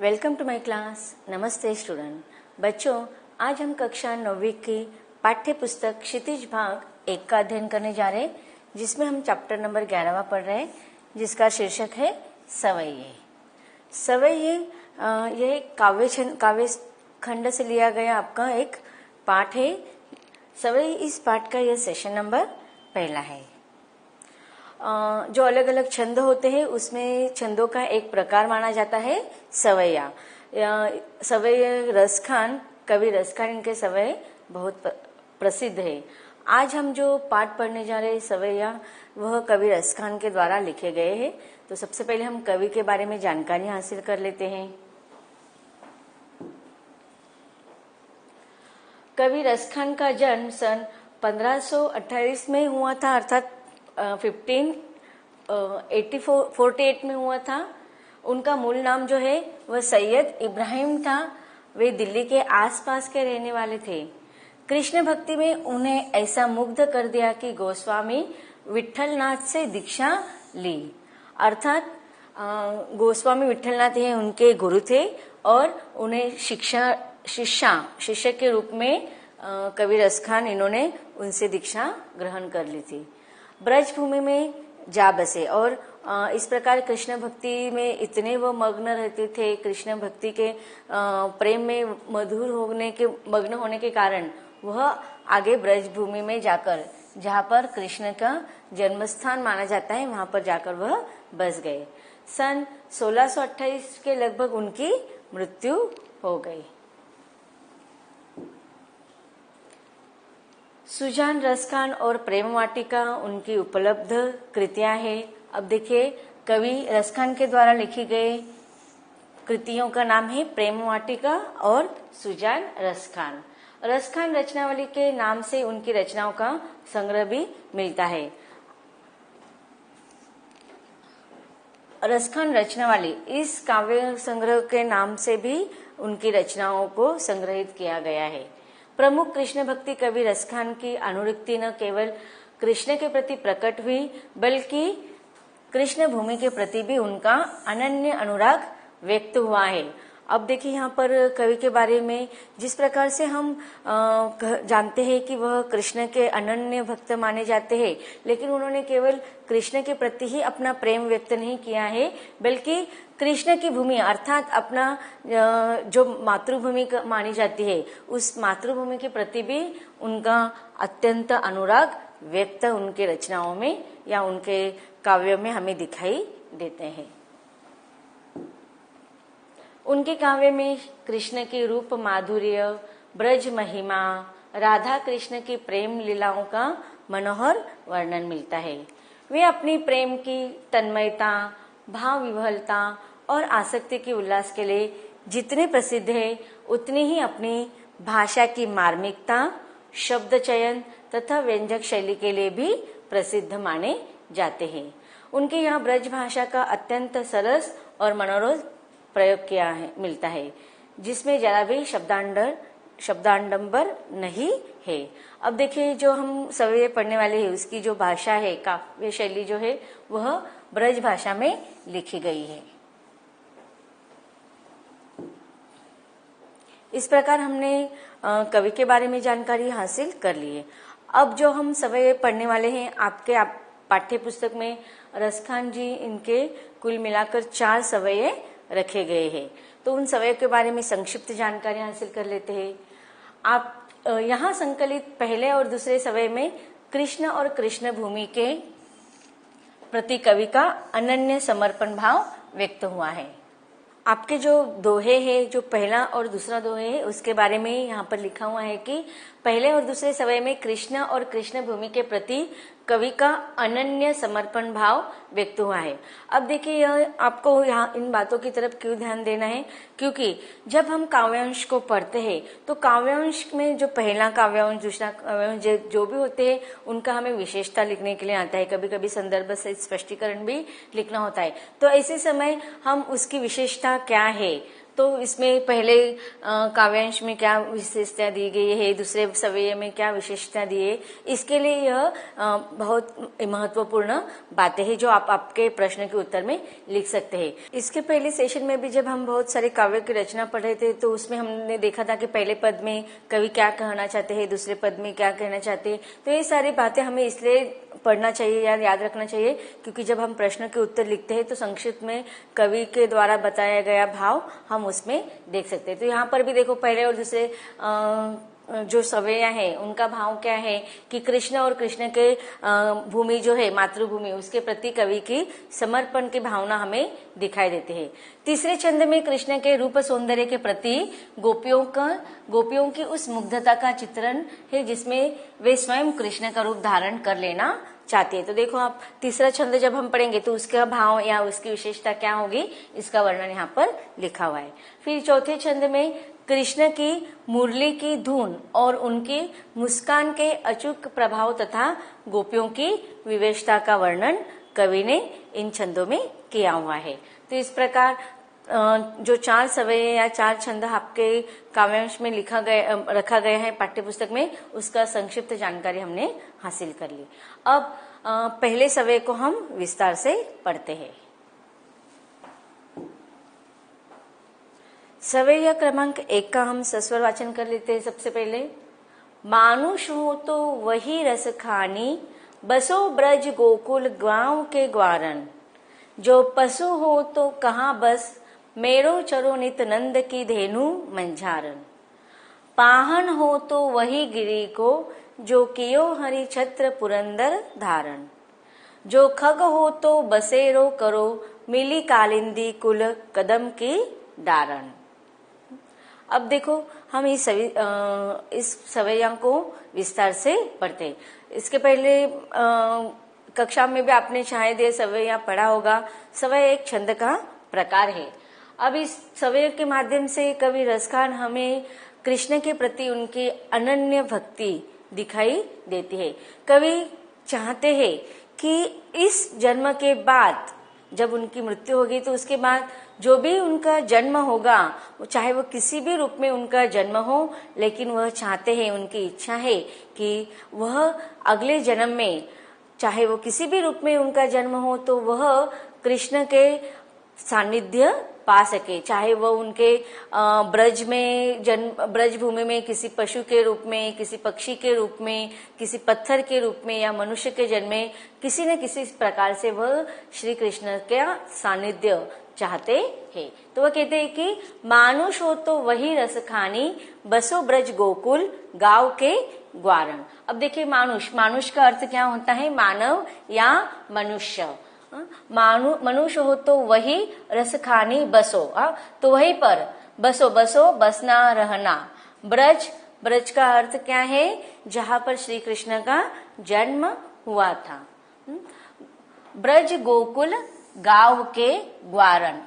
Welcome to my class. नमस्ते student. बच्चों, आज हम कक्षा 9वीं की पाठ्य पुस्तक क्षितिज भाग 1 का अध्ययन करने जा रहे हैं, जिसमें हम चैप्टर नंबर 11वां पढ़ रहे हैं, जिसका शीर्षक है सवैये। सवैये यह काव्य खंड से लिया गया आपका एक पाठ है। सवैये इस पाठ का यह सेशन नंबर 1 है। जो अलग अलग छंद होते हैं उसमें छंदों का एक प्रकार माना जाता है सवैया। सवैये रसखान, कवि रसखान, इनके सवैये बहुत प्रसिद्ध है। आज हम जो पाठ पढ़ने जा रहे हैं सवैया, वह कवि रसखान के द्वारा लिखे गए हैं। तो सबसे पहले हम कवि के बारे में जानकारी हासिल कर लेते हैं। कवि रसखान का जन्म सन 1528 में हुआ था, अर्थात 1548 में हुआ था। उनका मूल नाम जो है वह सैयद इब्राहिम था। वे दिल्ली के आसपास के रहने वाले थे। कृष्ण भक्ति में उन्हें ऐसा मुग्ध कर दिया कि गोस्वामी विट्ठलनाथ से दीक्षा ली। अर्थात गोस्वामी विट्ठलनाथ ये उनके गुरु थे और उन्हें शिष्य के रूप में कवि रसखान इन्होंने उनसे दीक्षा ग्रहण कर ली थी। ब्रज भूमि में जा बसे और इस प्रकार कृष्ण भक्ति में इतने वो मग्न रहते थे। कृष्ण भक्ति के प्रेम में मग्न होने के कारण वह आगे ब्रज भूमि में जाकर, जहाँ पर कृष्ण का जन्म स्थान माना जाता है, वहां पर जाकर वह बस गए। सन 1628 के लगभग उनकी मृत्यु हो गई। सुजान रसखान और प्रेम वाटिका उनकी उपलब्ध कृतियां हैं। अब देखिए, कवि रसखान के द्वारा लिखी गई कृतियों का नाम है प्रेम वाटिका और सुजान रसखान। रसखान रचनावली के नाम से उनकी रचनाओं का संग्रह भी मिलता है। रसखान रचनावली इस काव्य संग्रह के नाम से भी उनकी रचनाओं को संग्रहित किया गया है। प्रमुख कृष्ण भक्ति कवि रसखान की अनुरक्ति न केवल कृष्ण के प्रति प्रकट हुई, बल्कि कृष्ण भूमि के प्रति भी उनका अनन्य अनुराग व्यक्त हुआ है। अब देखिए, यहाँ पर कवि के बारे में जिस प्रकार से हम जानते हैं कि वह कृष्ण के अनन्य भक्त माने जाते हैं, लेकिन उन्होंने केवल कृष्ण के प्रति ही अपना प्रेम व्यक्त नहीं किया है, बल्कि कृष्ण की भूमि अर्थात अपना जो मातृभूमि मानी जाती है, उस मातृभूमि के प्रति भी उनका अत्यंत अनुराग व्यक्त उनके रचनाओं में या उनके काव्यों में हमें दिखाई देते हैं। उनके काव्य में कृष्ण की रूप माधुर्य, ब्रज महिमा, राधा कृष्ण की प्रेम लीलाओं का मनोहर वर्णन मिलता है। वे अपनी प्रेम की तन्मयता, भाव विह्वलता और आसक्ति के उल्लास के लिए जितने प्रसिद्ध है, उतनी ही अपनी भाषा की मार्मिकता, शब्द चयन तथा व्यंजक शैली के लिए भी प्रसिद्ध माने जाते हैं। उनके यहाँ ब्रज भाषा का अत्यंत सरस और मनोरम प्रयोग मिलता है, जिसमें जरा भी शब्दाडंबर नहीं है। अब देखिए, जो हम सवैये पढ़ने वाले हैं उसकी जो भाषा है, काव्य शैली जो है, वह ब्रज भाषा में लिखी गई है। इस प्रकार हमने कवि के बारे में जानकारी हासिल कर ली है। अब जो हम सवैये पढ़ने वाले हैं, आपके पाठ्य पुस्तक में रसखान जी इनके कुल मिलाकर 4 सवैये रखे गए हैं। तो उन सवैयों के बारे में संक्षिप्त जानकारी हासिल कर लेते हैं। आप यहाँ संकलित पहले और दूसरे सवैये में कृष्ण और कृष्ण भूमि के प्रति कवि का अनन्य समर्पण भाव व्यक्त हुआ है। आपके जो दोहे हैं, जो पहला और दूसरा दोहे है, उसके बारे में यहाँ पर लिखा हुआ है कि पहले और दूसरे सवैये में कृष्ण और कृष्ण भूमि के प्रति कवि का अनन्य समर्पण भाव व्यक्त हुआ है। अब देखिए, यह आपको यहाँ इन बातों की तरफ क्यों ध्यान देना है, क्योंकि जब हम काव्यांश को पढ़ते हैं तो काव्यांश में जो पहला काव्यांश, दूसरा काव्यांश जो भी होते हैं, उनका हमें विशेषता लिखने के लिए आता है। कभी कभी संदर्भ सहित स्पष्टीकरण भी लिखना होता है। तो ऐसे समय हम उसकी विशेषता क्या है, तो इसमें पहले काव्यांश में क्या विशेषता दी गई है, दूसरे सवैया में क्या विशेषता दी है, इसके लिए यह बहुत महत्वपूर्ण बातें हैं जो आप आपके प्रश्न के उत्तर में लिख सकते हैं। इसके पहले सेशन में भी जब हम बहुत सारे काव्य की रचना पढ़ रहे थे तो उसमें हमने देखा था कि पहले पद में कवि क्या कहना चाहते हैं, दूसरे पद में क्या कहना चाहते हैं। तो ये सारी बातें हमें इसलिए पढ़ना चाहिए या याद रखना चाहिए क्योंकि जब हम प्रश्न के उत्तर लिखते हैं तो संक्षिप्त में कवि के द्वारा बताया गया भाव हम उसमें देख सकते हैं। तो यहाँ पर भी देखो पहले और दूसरे जो सवैया है उनका भाव क्या है कि कृष्ण और कृष्ण के भूमि जो है मातृभूमि उसके प्रति कवि की समर्पण की भावना हमें दिखाई देती है। तीसरे छंद में कृष्ण के रूप सौंदर्य के प्रति गोपियों की उस मुग्धता का चित्रण है जिसमें वे स्वयं कृष्ण का रूप धारण कर लेना चाहती है। तो देखो आप तीसरा छंद जब हम पढ़ेंगे तो उसका भाव या उसकी विशेषता क्या होगी इसका वर्णन यहाँ पर लिखा हुआ है। फिर चौथे छंद में कृष्ण की मुरली की धुन और उनकी मुस्कान के अचूक प्रभाव तथा गोपियों की विवेशता का वर्णन कवि ने इन छंदों में किया हुआ है। तो इस प्रकार जो 4 सवैया या 4 छंद आपके काव्यांश में रखा गया है पाठ्यपुस्तक में उसका संक्षिप्त जानकारी हमने हासिल कर ली। अब पहले सवैया को हम विस्तार से पढ़ते हैं। सवैया क्रमांक 1 का हम सस्वर वाचन कर लेते हैं। सबसे पहले मानुष हो तो वही रस खानी, बसो ब्रज गोकुल गांव के ग्वारन। जो पशु हो तो कहाँ बस, मेरो चरो नित नंद की धेनु मंझारन। पाहन हो तो वही गिरी को, जो कियो हरि छत्र पुरंदर धारण। जो खग हो तो बसेरो करो, मिली कालिंदी कुल कदम की डारण। अब देखो हम इस सवैया को विस्तार से पढ़ते। इसके पहले कक्षा में भी आपने शायद ये सवैया पढ़ा होगा। सवैया एक छंद का प्रकार है। अब इस सवैया के माध्यम से कवि रसखान हमें कृष्ण के प्रति उनकी अनन्य भक्ति दिखाई देती है। कवि चाहते हैं कि इस जन्म के बाद जब उनकी मृत्यु होगी तो उसके बाद जो भी उनका जन्म होगा, चाहे वो किसी भी रूप में उनका जन्म हो, लेकिन वह चाहते हैं, उनकी इच्छा है कि वह अगले जन्म में चाहे वो किसी भी रूप में उनका जन्म हो तो वह कृष्ण के सानिध्य पा सके। चाहे वो उनके ब्रज भूमि में किसी पशु के रूप में, किसी पक्षी के रूप में, किसी पत्थर के रूप में या मनुष्य के जन्म में, किसी न किसी प्रकार से वह श्री कृष्ण का सानिध्य चाहते हैं। तो वह कहते हैं कि मानुष हो तो वही रस खानी, बसो ब्रज गोकुल गांव के ग्वारन। अब देखिए मानुष का अर्थ क्या होता है, मानव या मनुष्य। मनुष्य हो तो वही रस खानी बसो, तो वहीं पर बसो बसना रहना। ब्रज का अर्थ क्या है, जहां पर श्री कृष्ण का जन्म हुआ था। ब्रज गोकुल गांव के ग्वारन।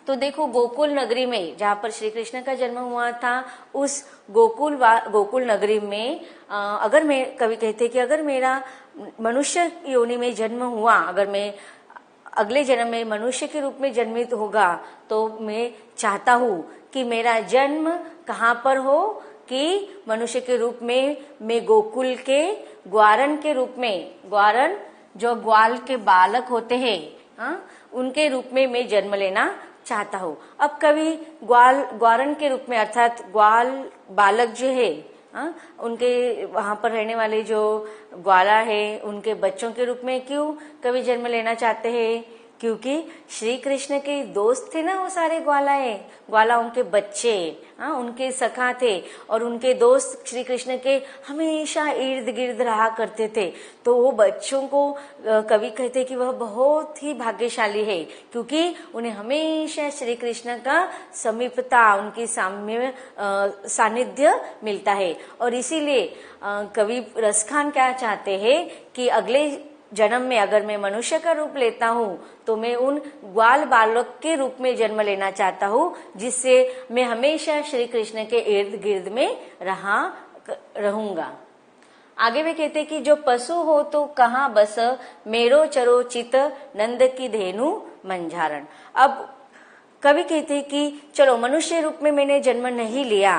तो देखो गोकुल नगरी में जहां पर श्री कृष्ण का जन्म हुआ था उस गोकुल नगरी में अगर मैं कवि कहते कि अगर मेरा मनुष्य योनि में जन्म हुआ, अगर मैं अगले जन्म में मनुष्य के रूप में जन्मित होगा तो मैं चाहता हूँ कि मेरा जन्म कहाँ पर हो, कि मनुष्य के रूप में मैं गोकुल के ग्वारन के रूप में, ग्वारन जो ग्वाल के बालक होते हैं उनके रूप में मैं जन्म लेना चाहता हूँ। अब कवि ग्वारन के रूप में अर्थात ग्वाल बालक जो है उनके वहां पर रहने वाले जो ग्वाला है उनके बच्चों के रूप में क्यों कवि जन्म लेना चाहते हैं, क्योंकि श्री कृष्ण के दोस्त थे ना वो सारे ग्वाला उनके बच्चे, उनके सखा थे और उनके दोस्त श्री कृष्ण के हमेशा इर्द गिर्द रहा करते थे। तो वो बच्चों को कवि कहते कि वह बहुत ही भाग्यशाली है क्योंकि उन्हें हमेशा श्री कृष्ण का समीपता, उनकी सानिध्य मिलता है। और इसीलिए कवि रसखान क्या चाहते हैं कि अगले जन्म में अगर मैं मनुष्य का रूप लेता हूँ तो मैं उन ग्वाल बालक के रूप में जन्म लेना चाहता हूँ जिससे मैं हमेशा श्री कृष्ण के इर्द गिर्द में रहूंगा। आगे वे कहते कि जो पशु हो तो कहाँ बस, मेरो चरो चित नंद की धेनु मंझारण। अब कवि कहते हैं कि चलो मनुष्य रूप में मैंने जन्म नहीं लिया,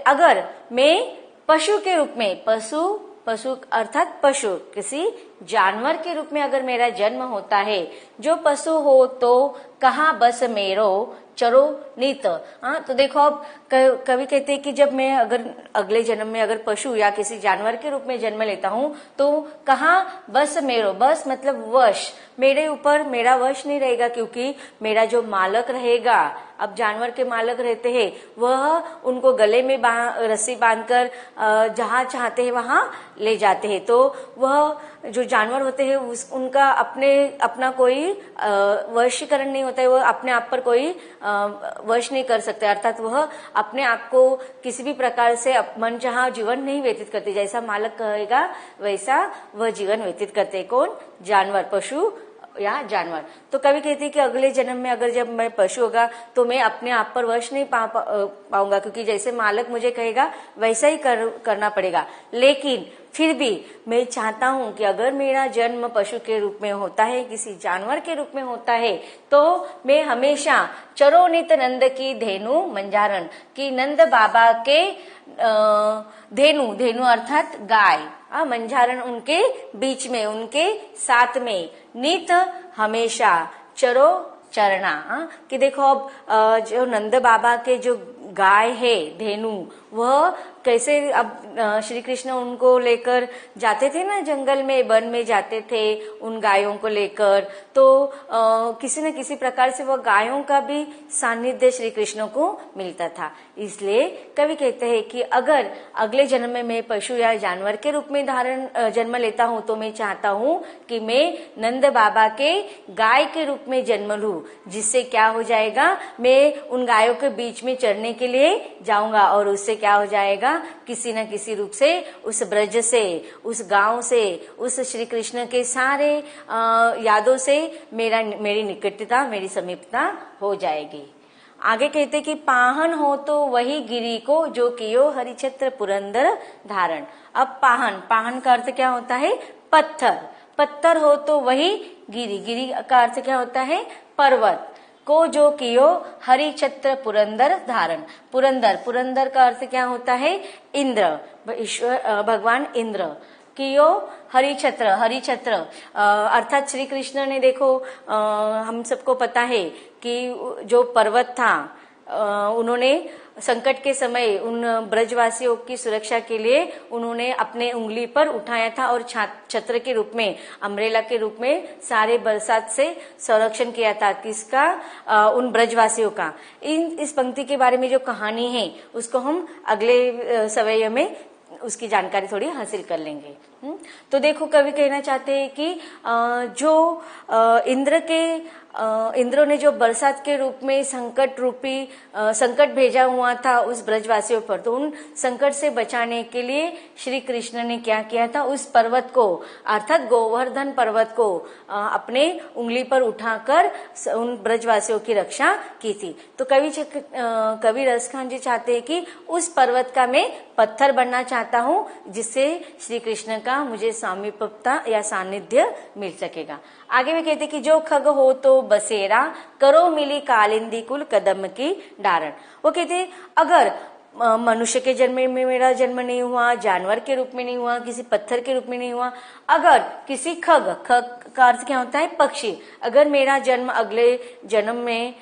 अगर मैं पशु के रूप में, पशु अर्थात पशु किसी जानवर के रूप में अगर मेरा जन्म होता है, जो पशु हो तो कहाँ बस मेरो चरो नीत। हाँ, तो देखो अब कवि कहते हैं कि जब मैं अगर अगले जन्म में अगर पशु या किसी जानवर के रूप में जन्म लेता हूँ तो कहाँ बस मेरो, बस मतलब वश, मेरे ऊपर मेरा वश नहीं रहेगा, क्योंकि मेरा जो मालक रहेगा, अब जानवर के मालक रहते हैं, वह उनको गले में रस्सी बांधकर जहाँ चाहते हैं वहां ले जाते हैं। तो वह जो जानवर होते हैं उनका अपना कोई वशीकरण नहीं होता है, वो अपने आप पर कोई वश नहीं कर सकते, अर्थात वह अपने आप को किसी भी प्रकार से मनचाहा जीवन नहीं व्यतीत करते, जैसा मालक कहेगा वैसा वह जीवन व्यतीत करते। कौन? जानवर, पशु या जानवर। तो कवि कहते हैं कि अगले जन्म में अगर जब मैं पशु होगा तो मैं अपने आप पर वश नहीं पाऊंगा, क्योंकि जैसे मालक मुझे कहेगा वैसा ही करना पड़ेगा। लेकिन फिर भी मैं चाहता हूं कि अगर मेरा जन्म पशु के रूप में होता है, किसी जानवर के रूप में होता है, तो मैं हमेशा चरोनित नंद की धेनु मंजारण, कि नंद बाबा के धेनु अर्थात गाय, मंझारण उनके बीच में, उनके साथ में, नित हमेशा, चरो चरना, कि देखो अब जो नंद बाबा के जो गाय है धेनु, वह कैसे अब श्री कृष्ण उनको लेकर जाते थे ना, जंगल में वन में जाते थे उन गायों को लेकर, तो किसी न किसी प्रकार से वह गायों का भी सानिध्य श्री कृष्ण को मिलता था। इसलिए कवि कहते हैं कि अगर अगले जन्म में मैं पशु या जानवर के रूप में जन्म लेता हूं तो मैं चाहता हूं कि मैं नंद बाबा के गाय के रूप में जन्म लूं, जिससे क्या हो जाएगा, मैं उन गायों के बीच में चरने के लिए जाऊंगा और उससे क्या हो जाएगा, किसी न किसी रूप से उस ब्रज से, उस गांव से, उस श्री कृष्ण के सारे यादों से मेरी निकटता, मेरी समीपता हो जाएगी। आगे कहते कि पाहन हो तो वही गिरी को जो कियो हरिछत्र पुरंदर धारण। अब पाहन का अर्थ क्या होता है? पत्थर हो तो वही गिरी का अर्थ क्या होता है? पर्वत, को जो कियो हरिछत्र पुरंदर धारण। पुरंदर का अर्थ क्या होता है? इंद्र, ईश्वर भगवान इंद्र। कियो हरिछत्र अर्थात श्री कृष्ण ने देखो हम सबको पता है कि जो पर्वत था उन्होंने संकट के समय उन ब्रजवासियों की सुरक्षा के लिए उन्होंने अपने उंगली पर उठाया था और छत्र के रूप में, अम्ब्रेला के रूप में सारे बरसात से संरक्षण किया था। किसका? उन ब्रजवासियों का। इस पंक्ति के बारे में जो कहानी है उसको हम अगले समय में उसकी जानकारी थोड़ी हासिल कर लेंगे। तो देखो कवि कहना चाहते हैं कि जो इंद्र ने जो बरसात के रूप में संकट भेजा हुआ था उस ब्रजवासियों पर, तो उन संकट से बचाने के लिए श्री कृष्ण ने क्या किया था? उस पर्वत को अर्थात गोवर्धन पर्वत को अपने उंगली पर उठाकर उन ब्रजवासियों की रक्षा की थी। तो कवि रसखान जी चाहते हैं कि उस पर्वत का मैं पत्थर बनना चाहता हूँ, जिससे श्री कृष्ण का मुझे सामीप्यता या सानिध्य मिल सकेगा। आगे भी कहते कि जो खग हो तो बसेरा, करो मिली कालिंदी कुल कदम की डारण। वो कहते अगर मनुष्य के जन्म में मेरा जन्म नहीं हुआ, जानवर के रूप में नहीं हुआ, किसी पत्थर के रूप में नहीं हुआ, अगर किसी खग का अर्थ क्या होता है? पक्षी। अगर मेरा जन्म अगले जन्म में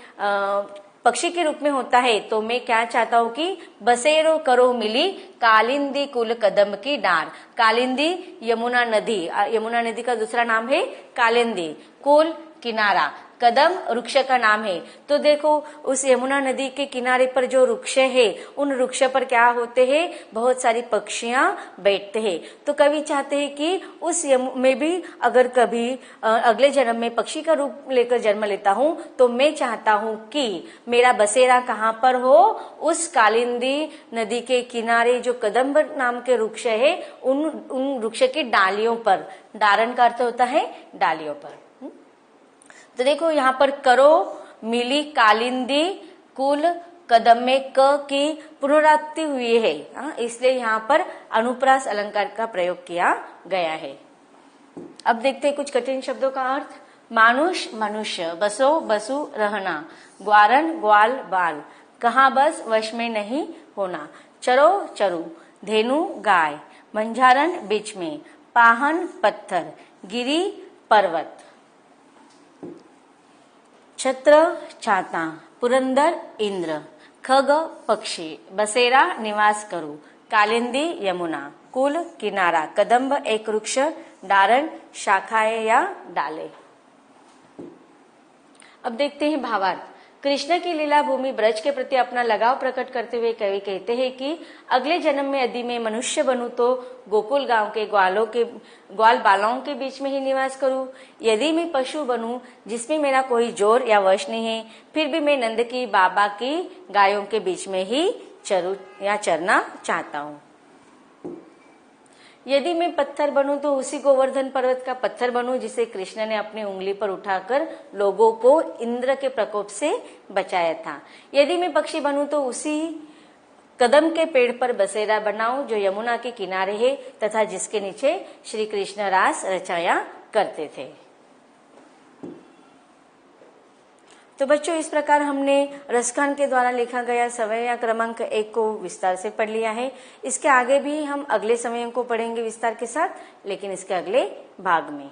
पक्षी के रूप में होता है तो मैं क्या चाहता हूँ कि बसेरो करो मिली कालिंदी कुल कदम की डार। कालिंदी यमुना नदी का दूसरा नाम है कालिंदी, कुल किनारा, कदम वृक्ष का नाम है। तो देखो उस यमुना नदी के किनारे पर जो वृक्ष है, उन वृक्ष पर क्या होते हैं? बहुत सारी पक्षियां बैठते हैं। तो कवि चाहते हैं कि उस में भी अगर कभी अगले जन्म में पक्षी का रूप लेकर जन्म लेता हूं तो मैं चाहता हूं कि मेरा बसेरा कहाँ पर हो? उस कालिंदी नदी के किनारे जो कदम्ब नाम के वृक्ष है उन वृक्ष की डालियों पर। डारण का अर्थ होता है डालियों पर। तो देखो यहाँ पर करो मिली कालिंदी कुल कदम में क की पुनरावृत्ति हुई है, इसलिए यहाँ पर अनुप्रास अलंकार का प्रयोग किया गया है। अब देखते हैं कुछ कठिन शब्दों का अर्थ। मानुष मनुष्य, बसो बसु रहना, ग्वारन ग्वाल बाल, कहाँ बस वश में नहीं होना, चरो चरु, धेनु गाय, मंझारन बीच में, पाहन पत्थर, गिरी पर्वत, छत्र छाता, पुरंदर इंद्र, खग पक्षी, बसेरा निवास करू, कालिंदी यमुना, कुल किनारा, कदम्ब एक वृक्ष, डारण शाखाएं या डाले। अब देखते हैं भावार्थ। कृष्ण की लीला भूमि ब्रज के प्रति अपना लगाव प्रकट करते हुए कवि कहते हैं कि अगले जन्म में यदि मैं मनुष्य बनूं तो गोकुल गांव के ग्वाल बालाओं के बीच में ही निवास करूं। यदि मैं पशु बनूं जिसमें मेरा कोई जोर या वश नहीं है, फिर भी मैं नंद की बाबा की गायों के बीच में ही चरूं या चरना चाहता हूं। यदि मैं पत्थर बनूं तो उसी गोवर्धन पर्वत का पत्थर बनूं जिसे कृष्ण ने अपनी उंगली पर उठाकर लोगों को इंद्र के प्रकोप से बचाया था। यदि मैं पक्षी बनूं तो उसी कदम के पेड़ पर बसेरा बनाऊं जो यमुना के किनारे है तथा जिसके नीचे श्री कृष्ण रास रचाया करते थे। तो बच्चों, इस प्रकार हमने रसखान के द्वारा लिखा गया सवैया क्रमांक 1 को विस्तार से पढ़ लिया है। इसके आगे भी हम अगले समयों को पढ़ेंगे विस्तार के साथ, लेकिन इसके अगले भाग में।